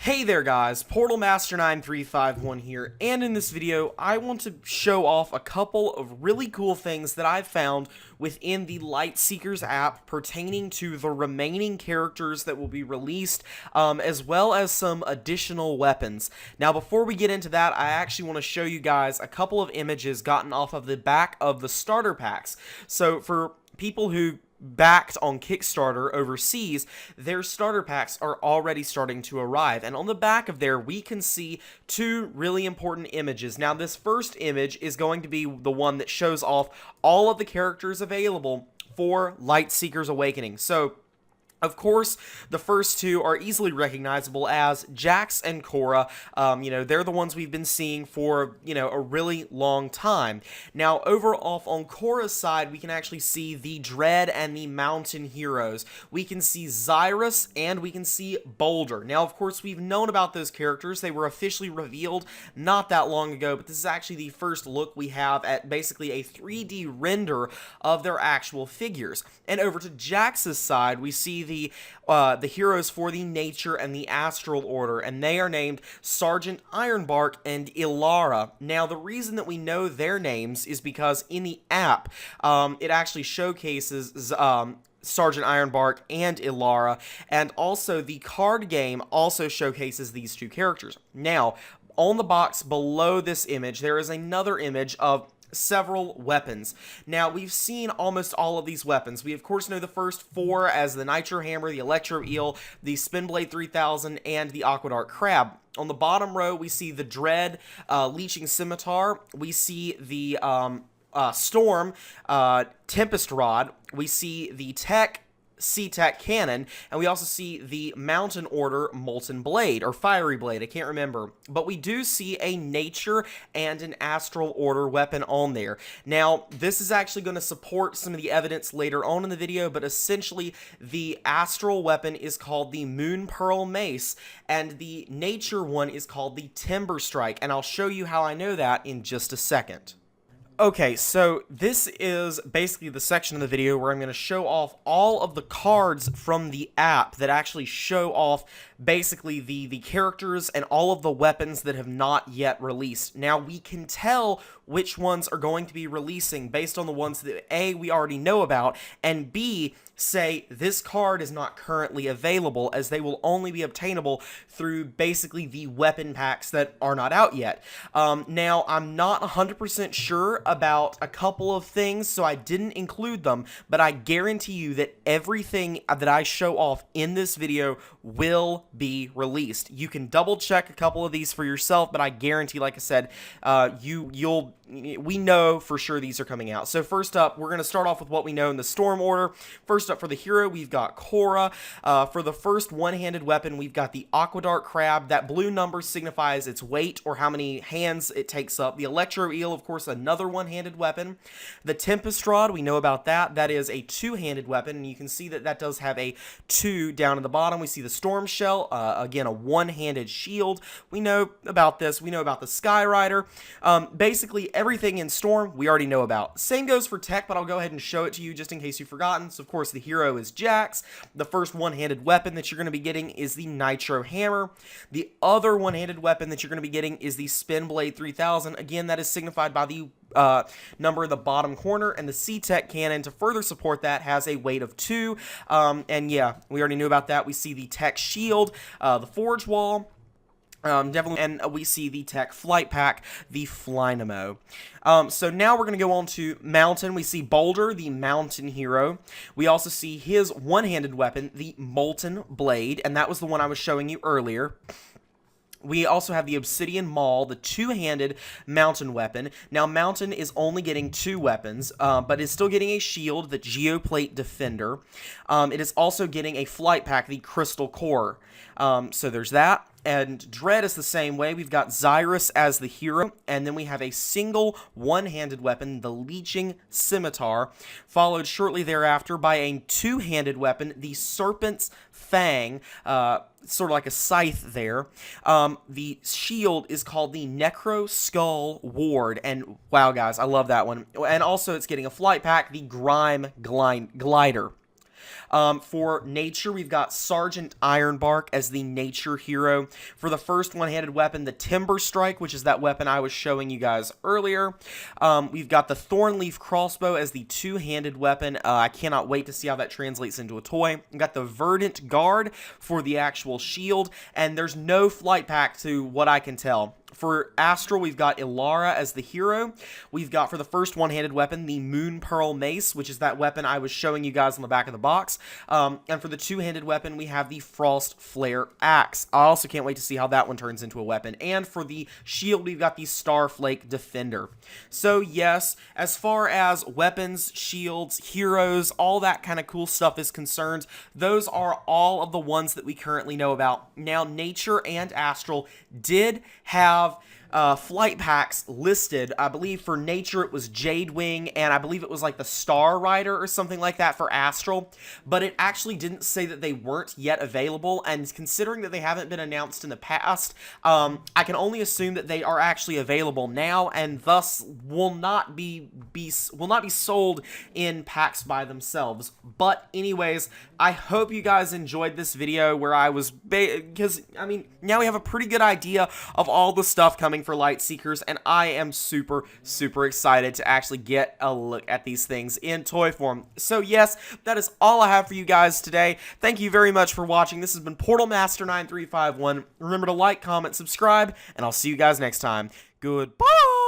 Hey there guys, Portal Master 9351 here, and in this video I want to show off a couple of really cool things that I've found within the Lightseekers app pertaining to the remaining characters that will be released, as well as some additional weapons. Now before we get into that, I actually want to show you guys a couple of images gotten off of the back of the starter packs. So for people who backed on Kickstarter overseas, their starter packs are already starting to arrive, and on the back of there we can see two really important images. Now this first image is going to be the one that shows off all of the characters available for Lightseekers Awakening. So of course, the first two are easily recognizable as Jax and Cora. They're the ones we've been seeing for, a really long time. Now, over off on Cora's side, we can actually see the Dread and the Mountain Heroes. We can see Xyrus and we can see Boulder. Now, of course, we've known about those characters. They were officially revealed not that long ago, but this is actually the first look we have at basically a 3D render of their actual figures. And over to Jax's side, we see the heroes for the Nature and the Astral Order, and they are named Sergeant Ironbark and Olara. Now, the reason that we know their names is because in the app, it actually showcases Sergeant Ironbark and Olara, and also the card game also showcases these two characters. Now, on the box below this image, there is another image of several weapons. Now, we've seen almost all of these weapons. We, of course, know the first four as the Nitro Hammer, the Electro Eel, the Spinblade 3000, and the Aqueduct Crab. On the bottom row, we see the Dread Leeching Scimitar. We see the Storm Tempest Rod. We see the C-Tech Cannon, and we also see the Mountain Order Molten Blade, or Fiery Blade, I can't remember. But we do see a Nature and an Astral Order weapon on there. Now, this is actually going to support some of the evidence later on in the video, but essentially, the Astral weapon is called the Moon Pearl Mace, and the Nature one is called the Timber Strike, and I'll show you how I know that in just a second. Okay, so this is basically the section of the video where I'm going to show off all of the cards from the app that actually show off basically the characters and all of the weapons that have not yet released. Now, we can tell which ones are going to be releasing based on the ones that A, we already know about, and B, say this card is not currently available, as they will only be obtainable through basically the weapon packs that are not out yet. Now, I'm not 100% sure about a couple of things, so I didn't include them, but I guarantee you that everything that I show off in this video will be released. You can double check a couple of these for yourself, but I guarantee, like I said, we know for sure these are coming out. So first up, we're going to start off with what we know in the Storm Order. First up for the hero, we've got Cora. For the first one-handed weapon, we've got the Aqueduct Crab. That blue number signifies its weight or how many hands it takes up. The Electro Eel, of course, another one-handed weapon. The Tempest Rod, we know about that. That is a two-handed weapon, and you can see that that does have a 2 down at the bottom. We see the Storm Shell, again, a one-handed shield. We know about this. We know about the Sky Rider. Basically, everything in Storm, we already know about. Same goes for Tech, but I'll go ahead and show it to you just in case you've forgotten. So, of course, the hero is Jax. The first one-handed weapon that you're going to be getting is the Nitro Hammer. The other one-handed weapon that you're going to be getting is the Spinblade 3000. Again, that is signified by the number in the bottom corner, and the C-Tech Cannon, to further support that, has a weight of 2. And yeah, we already knew about that. We see the Tech Shield, the Forge Wall, definitely, and we see the Tech Flight Pack, the Flynamo. So now we're going to go on to Mountain. We see Boulder, the Mountain Hero. We also see his one-handed weapon, the Molten Blade, and that was the one I was showing you earlier. We also have the Obsidian Maul, the two-handed mountain weapon. Now, Mountain is only getting 2 weapons, but is still getting a shield, the Geoplate Defender. It is also getting a flight pack, the Crystal Core. So there's that. And Dread is the same way. We've got Xyrus as the hero, and then we have a single one-handed weapon, the Leeching Scimitar, followed shortly thereafter by a two-handed weapon, the Serpent's Fang, sort of like a scythe there. The shield is called the Necro Skull Ward, and wow, guys, I love that one. And also, it's getting a flight pack, the Grime Glider. For nature, we've got Sergeant Ironbark as the nature hero. For the first one-handed weapon, the Timber Strike, which is that weapon I was showing you guys earlier. We've got the Thornleaf Crossbow as the two-handed weapon. I cannot wait to see how that translates into a toy. We've got the Verdant Guard for the actual shield, and there's no flight pack to what I can tell. For Astro, we've got Olara as the hero. We've got, for the first one-handed weapon, the Moon Pearl Mace, which is that weapon I was showing you guys on the back of the box. And for the two-handed weapon, we have the Frost Flare Axe. I also can't wait to see how that one turns into a weapon. And for the shield, we've got the Starflake Defender. So, yes, as far as weapons, shields, heroes, all that kind of cool stuff is concerned, those are all of the ones that we currently know about. Now, Nature and Astral did have flight packs listed. I believe for Nature it was Jade Wing, and I believe it was like the Star Rider or something like that for Astral, but it actually didn't say that they weren't yet available, and considering that they haven't been announced in the past, I can only assume that they are actually available now, and thus will not be sold in packs by themselves. But anyways, I hope you guys enjoyed this video where I was, because, I mean, now we have a pretty good idea of all the stuff coming for Lightseekers, and I am super, super excited to actually get a look at these things in toy form. So yes, that is all I have for you guys today. Thank you very much for watching. This has been Portal Master 9351. Remember to like, comment, subscribe, and I'll see you guys next time. Goodbye!